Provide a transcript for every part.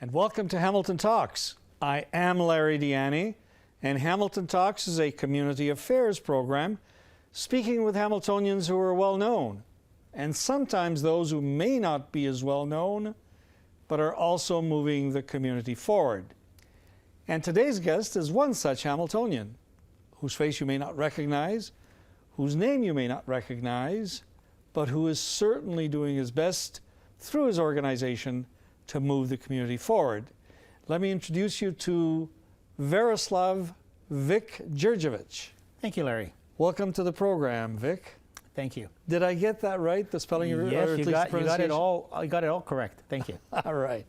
And welcome to Hamilton Talks. I am Larry Ianni, and Hamilton Talks is a community affairs program speaking with Hamiltonians who are well known, and sometimes those who may not be as well known, but are also moving the community forward. And today's guest is one such Hamiltonian, whose face you may not recognize, whose name you may not recognize, but who is certainly doing his best through his organization to move the community forward. Let me introduce you to Veroslav Vic Djurdjevic. Thank you, Larry. Welcome to the program, Vic. Thank you. Did I get that right, the spelling of yes, you got it all. I got it all correct. Thank you. All right.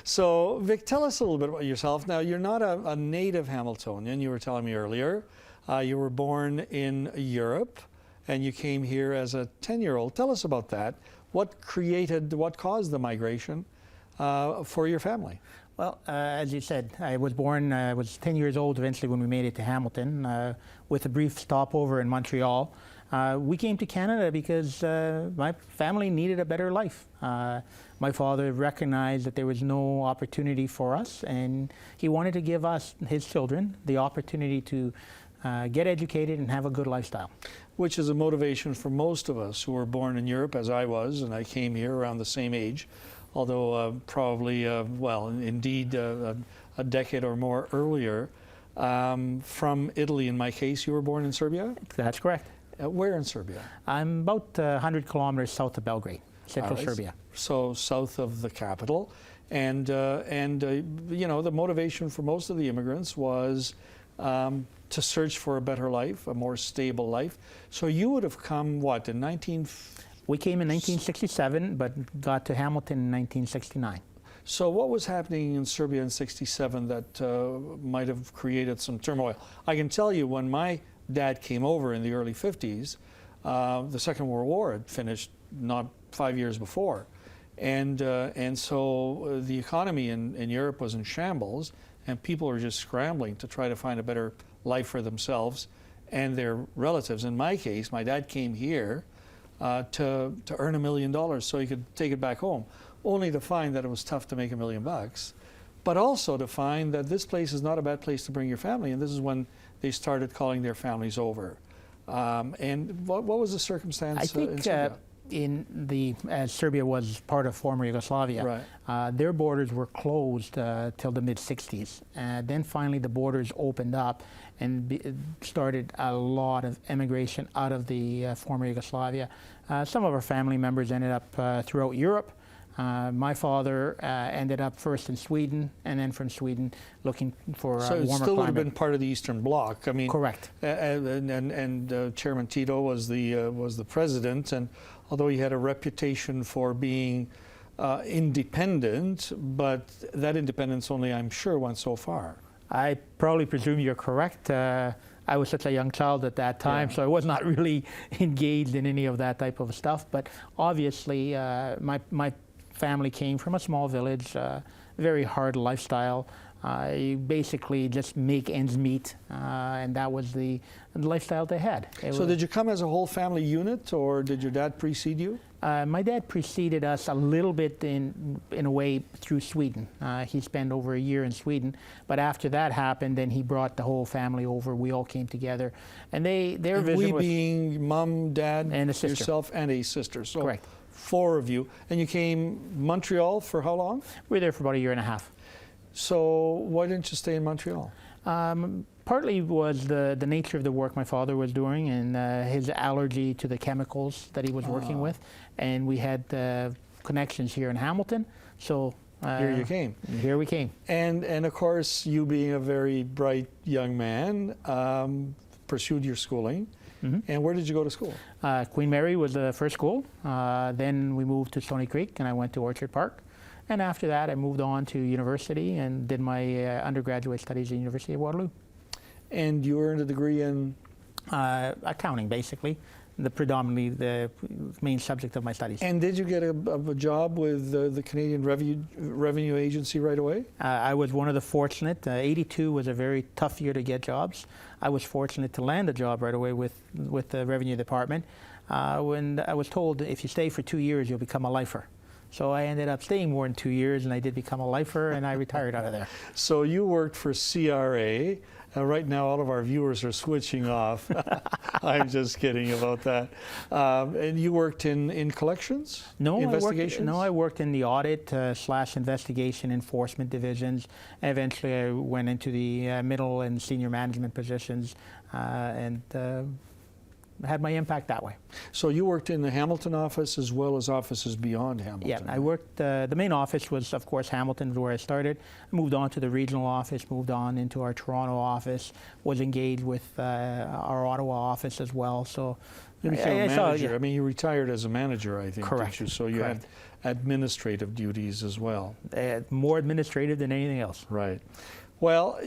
So, Vic, tell us a little bit about yourself. Now, you're not a native Hamiltonian. You were telling me earlier. You were born in Europe, and you came here as a 10-year-old. Tell us about that. What caused the migration for your family? Well, as you said, I was born, I was 10 years old eventually when we made it to Hamilton, with a brief stopover in Montreal. We came to Canada because my family needed a better life. My father recognized that there was no opportunity for us, and he wanted to give us, his children, the opportunity to get educated and have a good lifestyle. Which is a motivation for most of us who were born in Europe, as I was, and I came here around the same age. Although probably, well, indeed, a decade or more earlier, from Italy in my case. You were born in Serbia? That's correct. Where in Serbia? I'm about 100 kilometers south of Belgrade, central Serbia. So south of the capital. And you know, the motivation for most of the immigrants was to search for a better life, a more stable life. So you would have come, what, in We came in 1967, but got to Hamilton in 1969. So what was happening in Serbia in '67 that might have created some turmoil? I can tell you, when my dad came over in the early 50s, the Second World War had finished not 5 years before. And so the economy in Europe was in shambles, and people were just scrambling to try to find a better life for themselves and their relatives. In my case, my dad came here to earn $1 million so he could take it back home, only to find that it was tough to make $1 million, but also to find that this place is not a bad place to bring your family. And this is when they started calling their families over. And what was the circumstance? I think as Serbia was part of former Yugoslavia, right. Their borders were closed till the mid-60s. Then finally the borders opened up and started a lot of immigration out of the former Yugoslavia. Some of our family members ended up throughout Europe. My father ended up first in Sweden, and then from Sweden looking for a warmer climate. So it still would have been part of the Eastern Bloc. I mean, correct. And Chairman Tito was the president, and although he had a reputation for being independent, but that independence only, I'm sure, went so far. I probably presume you're correct. I was such a young child at that time, so I was not really engaged in any of that type of stuff. But obviously, my family came from a small village, very hard lifestyle. You basically just make ends meet, and that was the lifestyle they had. So did you come as a whole family unit, or did your dad precede you? My dad preceded us a little bit in a way through Sweden. He spent over a year in Sweden, but after that happened, then he brought the whole family over. We all came together, and their vision was... being mom, dad, and a sister. Yourself, and a sister. So correct. 4 of you. And you came Montreal for how long? We were there for about a year and a half. So why didn't you stay in Montreal? Partly was the nature of the work my father was doing, and his allergy to the chemicals that he was working with. And we had connections here in Hamilton, so here you came. Here we came. And of course, you being a very bright young man, pursued your schooling. Mm-hmm. And where did you go to school? Queen Mary was the first school. Then we moved to Stony Creek, and I went to Orchard Park. And after that, I moved on to university and did my undergraduate studies at the University of Waterloo. And you earned a degree in? Accounting, basically. Predominantly the main subject of my studies. And did you get a job with the Canadian Revenue Agency right away? I was one of the fortunate. 82 was a very tough year to get jobs. I was fortunate to land a job right away with the Revenue Department. when I was told if you stay for 2 years, you'll become a lifer. So I ended up staying more than 2 years, and I did become a lifer, and I retired out of there. So you worked for CRA. Right now, all of our viewers are switching off. I'm just kidding about that. And you worked in collections? No, investigations? I worked in the audit / investigation enforcement divisions. And eventually, I went into the middle and senior management positions, and had my impact that way. So you worked in the Hamilton office as well as offices beyond Hamilton? Yeah, I worked, the main office was, of course, Hamilton, where I started. I moved on to the regional office, moved on into our Toronto office, was engaged with our Ottawa office as well. So you became a manager. I mean, you retired as a manager, I think. Correct. Didn't you? So you had administrative duties as well. More administrative than anything else. Right. Well,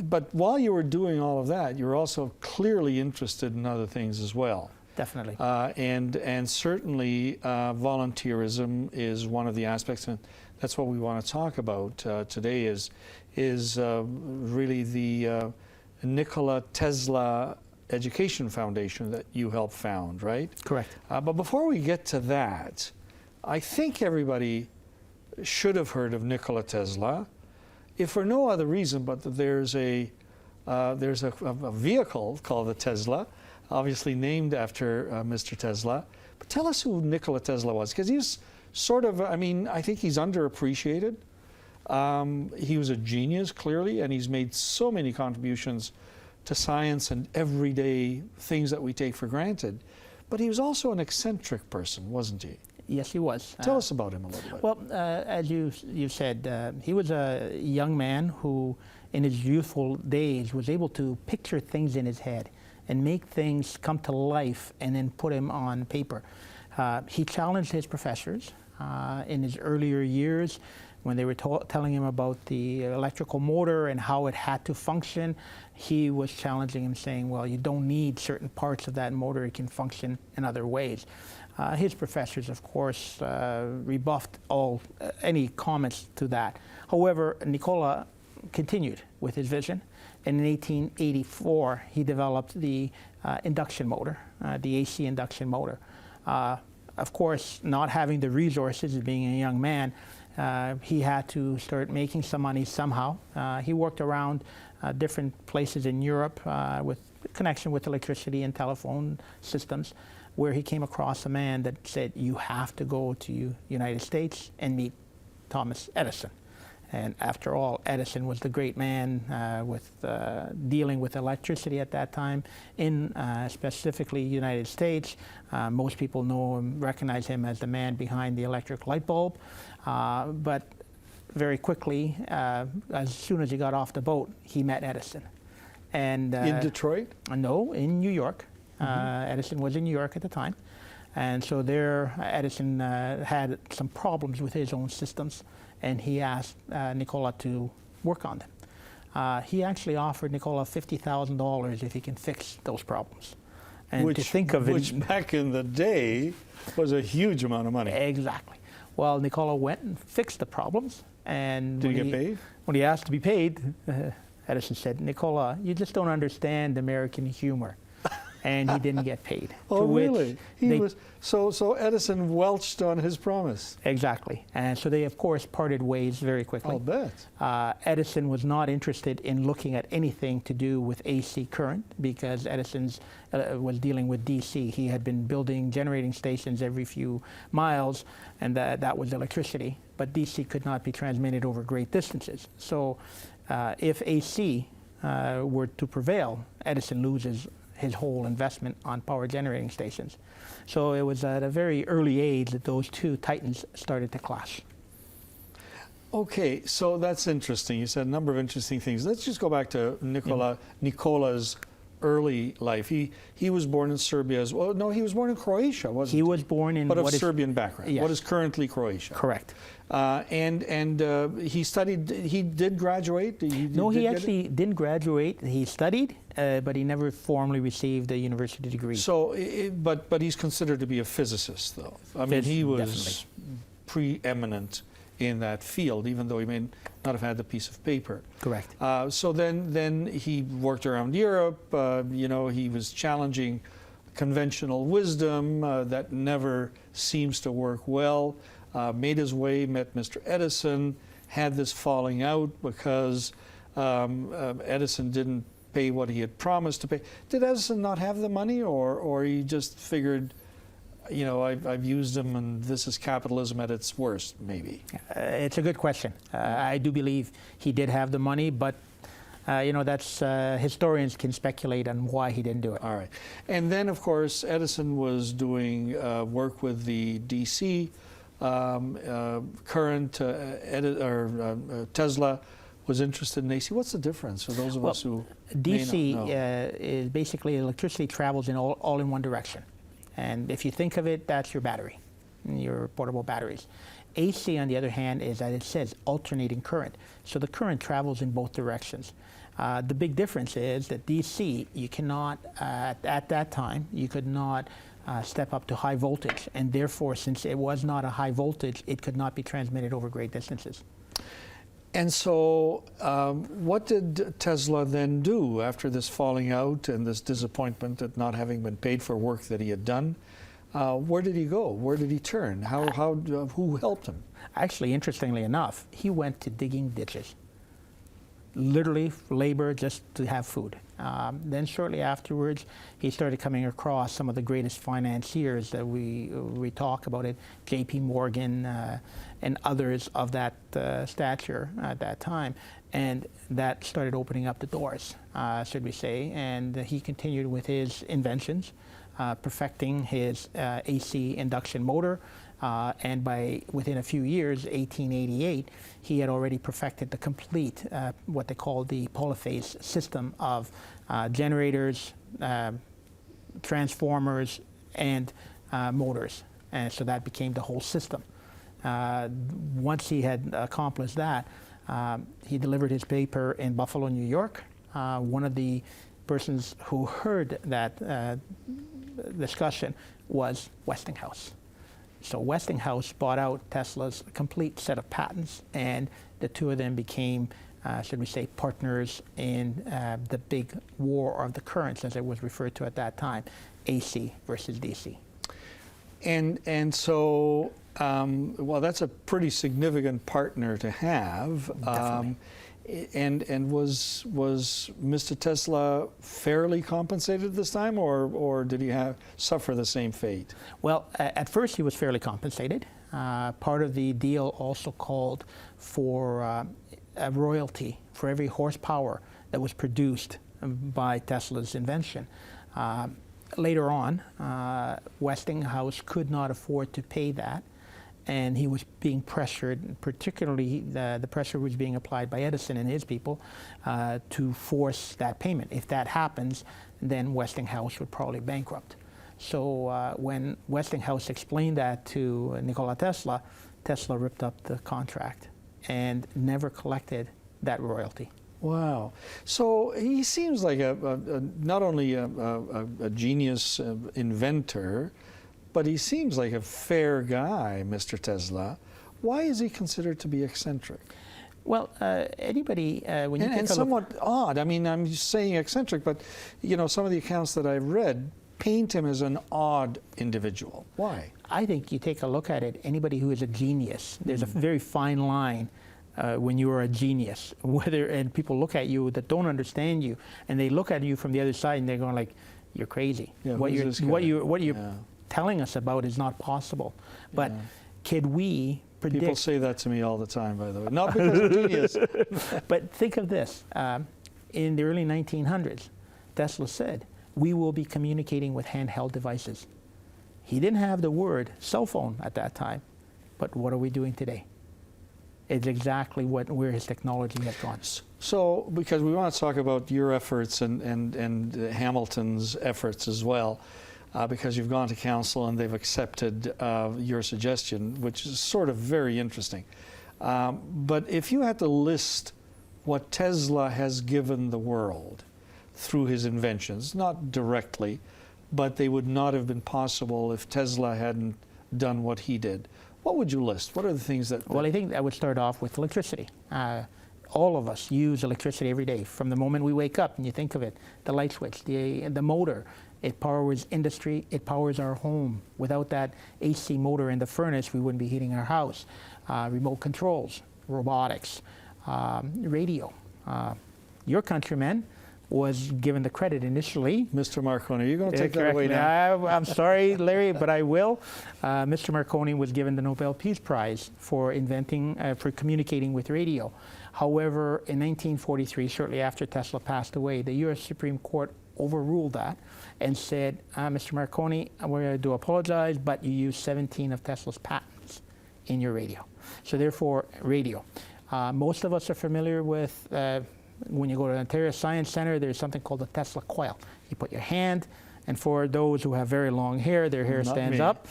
but while you were doing all of that, you were also clearly interested in other things as well. Definitely. And certainly volunteerism is one of the aspects, and that's what we want to talk about today is really the Nikola Tesla Education Foundation that you helped found, right? Correct. But before we get to that, I think everybody should have heard of Nikola Tesla, if for no other reason but that there's a vehicle called the Tesla, obviously named after Mr. Tesla. But tell us who Nikola Tesla was, because he's sort of, I mean, I think he's underappreciated. He was a genius, clearly, and he's made so many contributions to science and everyday things that we take for granted. But he was also an eccentric person, wasn't he? Yes, he was. Tell us about him a little bit. Well, as you said, he was a young man who, in his youthful days, was able to picture things in his head and make things come to life and then put them on paper. He challenged his professors in his earlier years when they were telling him about the electrical motor and how it had to function. He was challenging him, saying, well, you don't need certain parts of that motor, it can function in other ways. His professors, of course, rebuffed any comments to that. However, Nikola continued with his vision, and in 1884 he developed the induction motor, the AC induction motor. Of course, not having the resources as being a young man, he had to start making some money somehow. He worked around different places in Europe with connection with electricity and telephone systems, where he came across a man that said, you have to go to United States and meet Thomas Edison. And after all, Edison was the great man with dealing with electricity at that time in specifically United States. Most people know him, recognize him as the man behind the electric light bulb. But very quickly, as soon as he got off the boat, he met Edison. And in Detroit? No, in New York. Edison was in New York at the time. And so there, Edison had some problems with his own systems, and he asked Nikola to work on them. He actually offered Nikola $50,000 if he can fix those problems. And to think of it, which back in the day was a huge amount of money. Exactly. Well, Nikola went and fixed the problems. And did he get paid? When he asked to be paid, Edison said, Nikola, you just don't understand American humor. And he didn't get paid. Oh, really? So Edison welched on his promise. Exactly. And so they, of course, parted ways very quickly. I'll bet. Edison was not interested in looking at anything to do with AC current because Edison was dealing with DC. He had been building generating stations every few miles, and that was electricity. But DC could not be transmitted over great distances. So if AC were to prevail, Edison loses his whole investment on power generating stations. So it was at a very early age that those two titans started to clash. Okay, so that's interesting. You said a number of interesting things. Let's just go back to Nikola's early life. He was born in Serbia as well. No, he was born in Croatia, wasn't he? He was born in but of Serbian background. Yes. What is currently Croatia? Correct. And he studied. He did graduate. No, he actually didn't graduate. He studied, but he never formally received a university degree. So, but he's considered to be a physicist, though. I mean, he was preeminent in that field, even though he may not have had the piece of paper. Correct. So then he worked around Europe. You know, he was challenging conventional wisdom that never seems to work well. Made his way, met Mr. Edison, had this falling out because Edison didn't pay what he had promised to pay. Did Edison not have the money, or he just figured, you know, I've used them and this is capitalism at its worst, maybe? It's a good question. I do believe he did have the money, but you know, that's historians can speculate on why he didn't do it. All right. And then, of course, Edison was doing work with the DC current. Tesla was interested in AC. What's the difference for those of us who DC may not know? Is basically electricity travels in all in one direction. And if you think of it, that's your battery, your portable batteries. AC, on the other hand, is, as it says, alternating current. So the current travels in both directions. The big difference is that DC, you cannot, at that time, you could not step up to high voltage. And therefore, since it was not a high voltage, it could not be transmitted over great distances. And so what did Tesla then do after this falling out and this disappointment at not having been paid for work that he had done? Where did he go? Where did he turn? Who helped him? Actually, interestingly enough, he went to digging ditches. Literally labor just to have food. Then shortly afterwards, he started coming across some of the greatest financiers that we talk about it, J.P. Morgan and others of that stature at that time. And that started opening up the doors, should we say. And he continued with his inventions, perfecting his AC induction motor. And within a few years, 1888, he had already perfected the complete, what they call the polyphase system of generators, transformers, and motors. And so that became the whole system. Once he had accomplished that, he delivered his paper in Buffalo, New York. One of the persons who heard that discussion was Westinghouse. So Westinghouse bought out Tesla's complete set of patents, and the two of them became, should we say, partners in the big war of the currents, as it was referred to at that time, AC versus DC. And so, well, that's a pretty significant partner to have. Definitely. And was Mr. Tesla fairly compensated this time, or did he suffer the same fate? Well, at first he was fairly compensated. Part of the deal also called for a royalty for every horsepower that was produced by Tesla's invention. Later on, Westinghouse could not afford to pay that, and he was being pressured, particularly the pressure was being applied by Edison and his people to force that payment. If that happens, then Westinghouse would probably bankrupt. So when Westinghouse explained that to Nikola Tesla, Tesla ripped up the contract and never collected that royalty. Wow. So he seems like not only a genius inventor, but he seems like a fair guy, Mr. Tesla. Why is he considered to be eccentric? Well, anybody, when you take a look... And somewhat odd. I mean, I'm saying eccentric, but, you know, some of the accounts that I've read paint him as an odd individual. Why? I think you take a look at it, anybody who is a genius, there's a very fine line when you are a genius, and people look at you that don't understand you, and they look at you from the other side and they're going like, you're crazy. Yeah, what you're yeah. telling us about is not possible. But could we predict... People say that to me all the time, by the way. Not because I'm genius. But think of this. In the early 1900s, Tesla said, we will be communicating with handheld devices. He didn't have the word cell phone at that time, but what are we doing today? It's exactly where his technology has gone. So, because we want to talk about your efforts and Hamilton's efforts as well, because you've gone to council and they've accepted your suggestion, which is sort of very interesting. But if you had to list what Tesla has given the world through his inventions, not directly, but they would not have been possible if Tesla hadn't done what he did, what would you list? What are the things that... Well, I think I would start off with electricity. All of us use electricity every day. From the moment we wake up and you think of it, the light switch, the motor, It powers industry. It powers our home. Without that AC motor in the furnace, we wouldn't be heating our house. Remote controls, robotics, radio. Your countryman was given the credit initially. Mr. Marconi, you're going to take that away now. I'm sorry, Larry, but I will. Mr. Marconi was given the Nobel Peace Prize for inventing, for communicating with radio. However, in 1943, shortly after Tesla passed away, the U.S. Supreme Court overruled that and said, Mr. Marconi, we do apologize, but you used 17 of Tesla's patents in your radio. So therefore, radio. Most of us are familiar with when you go to the Ontario Science Centre, there's something called the Tesla coil. You put your hand, and for those who have very long hair, their hair stands up.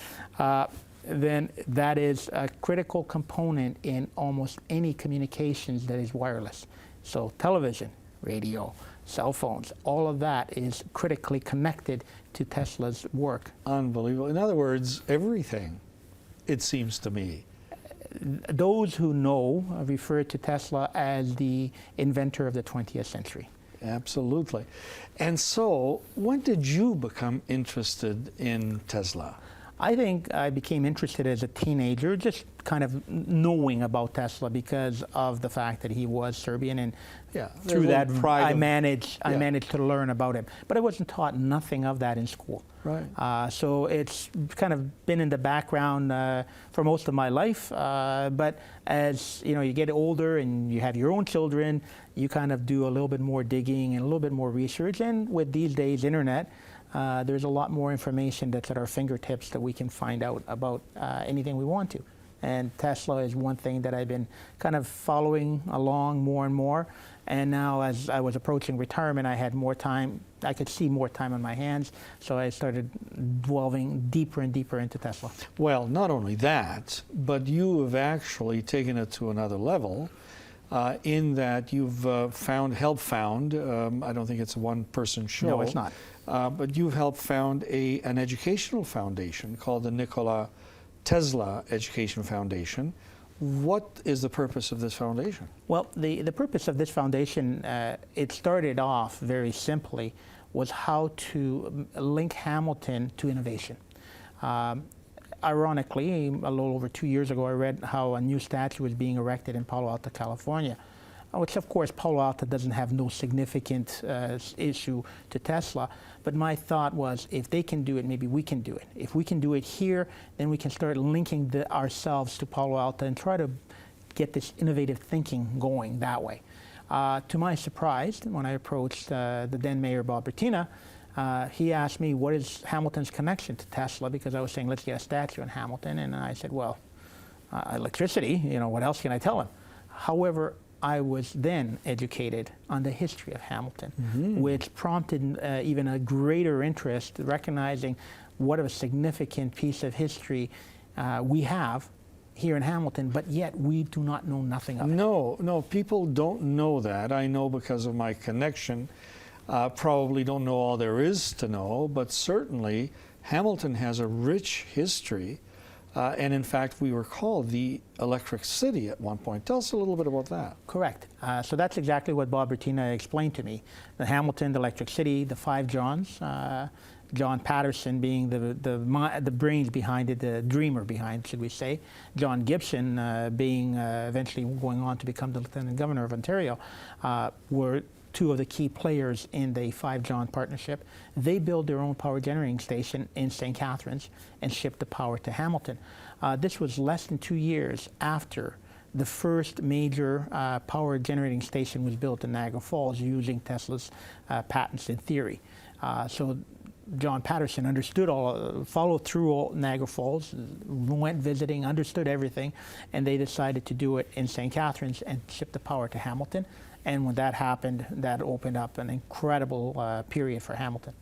Then that is a critical component in almost any communications that is wireless. So television, radio, cell phones, all of that is critically connected to Tesla's work. Unbelievable. In other words, everything, it seems to me. Those who know refer to Tesla as the inventor of the 20th century. Absolutely. And so, when did you become interested in Tesla? I think I became interested as a teenager, just kind of knowing about Tesla because of the fact that he was Serbian, and through that I managed to learn about him. But I wasn't taught nothing of that in school. Right. So it's kind of been in the background for most of my life. But as you get older and you have your own children, you kind of do a little bit more digging and a little bit more research. And with these days, internet, there's a lot more information that's at our fingertips that we can find out about anything we want to. And Tesla is one thing that I've been kind of following along more and more. And now as I was approaching retirement, I had more time. I could see more time on my hands. So I started delving deeper and deeper into Tesla. Well, not only that, but you have actually taken it to another level. In that you've helped found, I don't think it's a one-person show. No, it's not. But you've helped found an educational foundation called the Nikola Tesla Education Foundation. What is the purpose of this foundation? Well, the purpose of this foundation, it started off very simply, was how to link Hamilton to innovation. Ironically, a little over 2 years ago, I read how a new statue was being erected in Palo Alto, California, which of course Palo Alto doesn't have no significant issue to Tesla. But my thought was, if they can do it, maybe we can do it. If we can do it here, then we can start linking ourselves to Palo Alto and try to get this innovative thinking going that way. To my surprise, when I approached the then Mayor Bob Bertina, he asked me, what is Hamilton's connection to Tesla? Because I was saying, let's get a statue in Hamilton. And I said, well, electricity, what else can I tell him? However, I was then educated on the history of Hamilton, which prompted even a greater interest, recognizing what a significant piece of history we have here in Hamilton, but yet we do not know nothing of it. No, people don't know that. I know because of my connection. Probably don't know all there is to know, but certainly Hamilton has a rich history. And in fact, we were called the Electric City at one point. Tell us a little bit about that. Correct. So that's exactly what Bob Bertina explained to me. The Hamilton, the Electric City, the 5 Johns, John Patterson being the brains behind it, the dreamer behind, should we say. John Gibson being eventually going on to become the Lieutenant Governor of Ontario, were 2 of the key players in the 5 John partnership. They built their own power generating station in St. Catharines and shipped the power to Hamilton. This was less than 2 years after the first major power generating station was built in Niagara Falls using Tesla's patents and theory. So John Patterson understood followed through all Niagara Falls, went visiting, understood everything, and they decided to do it in St. Catharines and ship the power to Hamilton. And when that happened, that opened up an incredible period for Hamilton.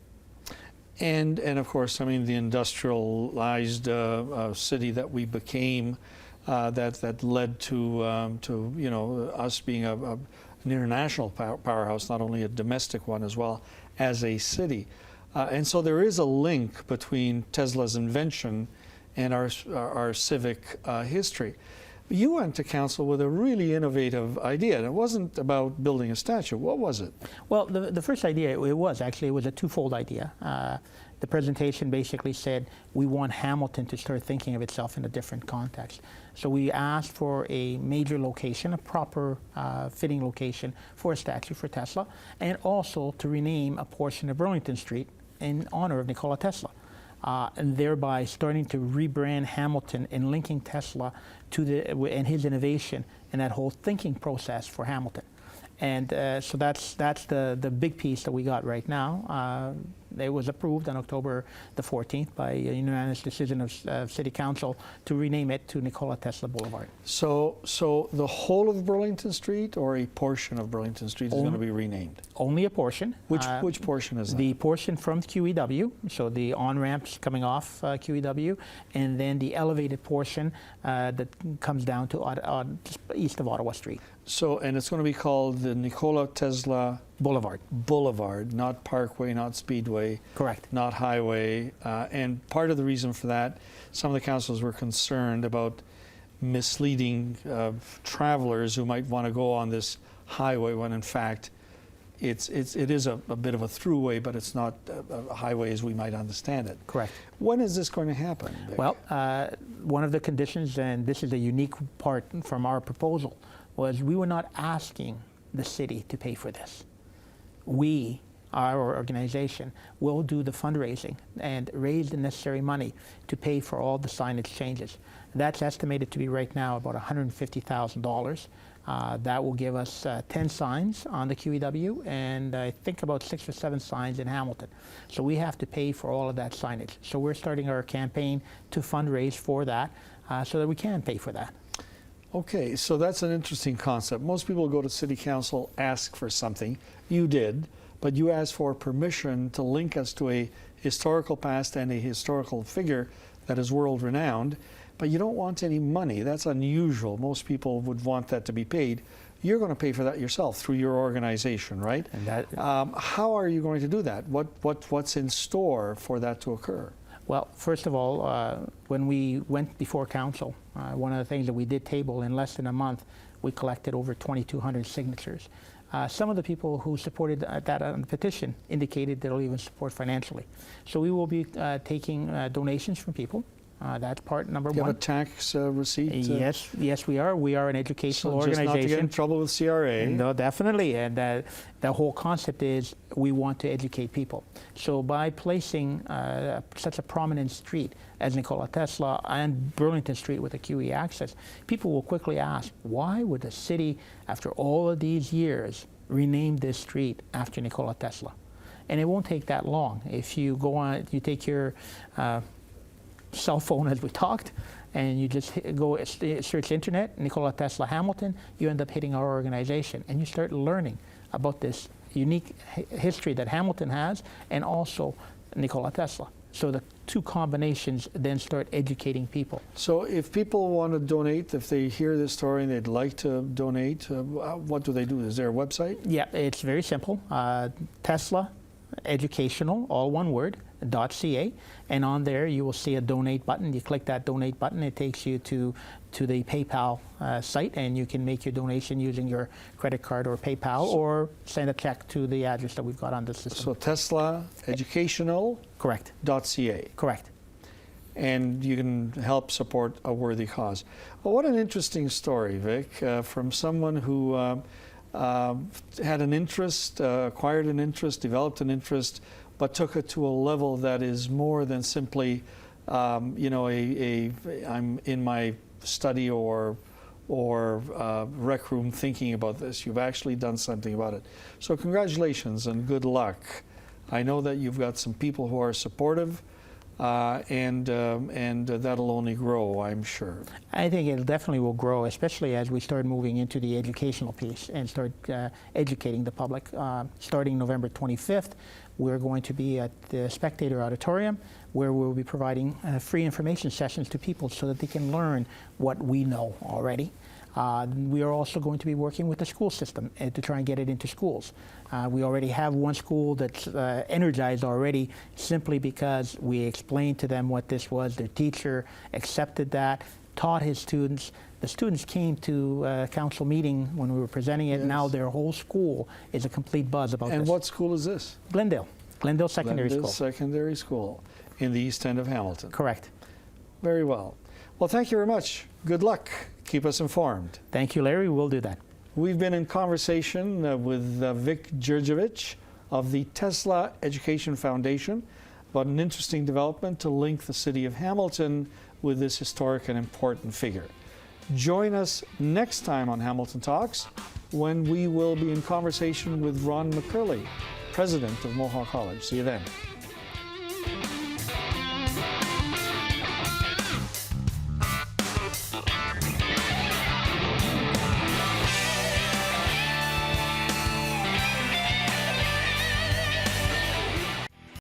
And of course, I mean, the industrialized city that we became, that led to us being an international powerhouse, not only a domestic one as well as a city. And so there is a link between Tesla's invention and our civic history. You went to council with a really innovative idea, and it wasn't about building a statue. What was it? Well, the first idea, it was a twofold idea. The presentation basically said we want Hamilton to start thinking of itself in a different context. So we asked for a major location, a proper fitting location for a statue for Tesla, and also to rename a portion of Burlington Street in honor of Nikola Tesla. And thereby starting to rebrand Hamilton and linking Tesla to and his innovation and that whole thinking process for Hamilton. And so that's the big piece that we got right now. It was approved on October the 14th by a unanimous decision of City Council to rename it to Nikola Tesla Boulevard. So the whole of Burlington Street or a portion of Burlington Street is going to be renamed? Only a portion. Which portion is that? The portion from QEW, so the on-ramps coming off QEW, and then the elevated portion that comes down to east of Ottawa Street. So, and it's going to be called the Nikola Tesla Boulevard, not Parkway, not Speedway. Correct. Not Highway. And part of the reason for that, some of the councils were concerned about misleading travelers who might want to go on this highway when in fact it is a bit of a throughway, but it's not a highway as we might understand it. Correct. When is this going to happen, Vic? Well, one of the conditions, and this is a unique part from our proposal, was we were not asking the city to pay for this. We, our organization, will do the fundraising and raise the necessary money to pay for all the signage changes. That's estimated to be right now about $150,000. That will give us 10 signs on the QEW and I think about 6 or 7 signs in Hamilton. So we have to pay for all of that signage. So we're starting our campaign to fundraise for that so that we can pay for that. Okay, so that's an interesting concept. Most people go to City Council, ask for something. You did, but you asked for permission to link us to a historical past and a historical figure that is world-renowned, but you don't want any money. That's unusual. Most people would want that to be paid. You're going to pay for that yourself through your organization, right? And that, how are you going to do that? What's in store for that to occur? Well, first of all, when we went before council, one of the things that we did table in less than a month, we collected over 2,200 signatures. Some of the people who supported that on the petition indicated they'll even support financially. So we will be taking donations from people. That's part number one. Do you have a tax receipt? Yes, we are. We are an educational organization. Just not to get in trouble with CRA. No, definitely. And the whole concept is we want to educate people. So by placing such a prominent street as Nikola Tesla and Burlington Street with a QE access, people will quickly ask, why would the city, after all of these years, rename this street after Nikola Tesla? And it won't take that long. If you go on, you take your cell phone as we talked, and you just go search internet, Nikola Tesla Hamilton, you end up hitting our organization, and you start learning about this unique history that Hamilton has, and also Nikola Tesla. So the two combinations then start educating people. So if people want to donate, if they hear this story and they'd like to donate, what do they do? Is there a website? Yeah, it's very simple. Tesla Educational, all one word, .ca, and on there you will see a donate button. You click that donate button, it takes you to the PayPal site, and you can make your donation using your credit card or PayPal, or send a check to the address that we've got on the system. So Tesla Educational. Correct. .ca. Correct. And you can help support a worthy cause. Well, what an interesting story, Vic, from someone who had an interest, acquired an interest, developed an interest, but took it to a level that is more than simply, you know, I'm in my study or rec room thinking about this. You've actually done something about it. So congratulations and good luck. I know that you've got some people who are supportive, and that'll only grow, I'm sure. I think it definitely will grow, especially as we start moving into the educational piece and start educating the public. Starting November 25th, we're going to be at the Spectator Auditorium, where we'll be providing free information sessions to people so that they can learn what we know already. We are also going to be working with the school system to try and get it into schools. We already have one school that's energized already, simply because we explained to them what this was. Their teacher accepted that, taught his students. The students came to a council meeting when we were presenting it. Yes. Now their whole school is a complete buzz about this. And what school is this? Glendale Secondary Glendale School. Secondary School in the east end of Hamilton. Correct. Very well. Well, thank you very much. Good luck. Keep us informed. Thank you, Larry. We'll do that. We've been in conversation with Vic Djurdjevic of the Tesla Education Foundation about an interesting development to link the city of Hamilton with this historic and important figure. Join us next time on Hamilton Talks when we will be in conversation with Ron McCurley, president of Mohawk College. See you then.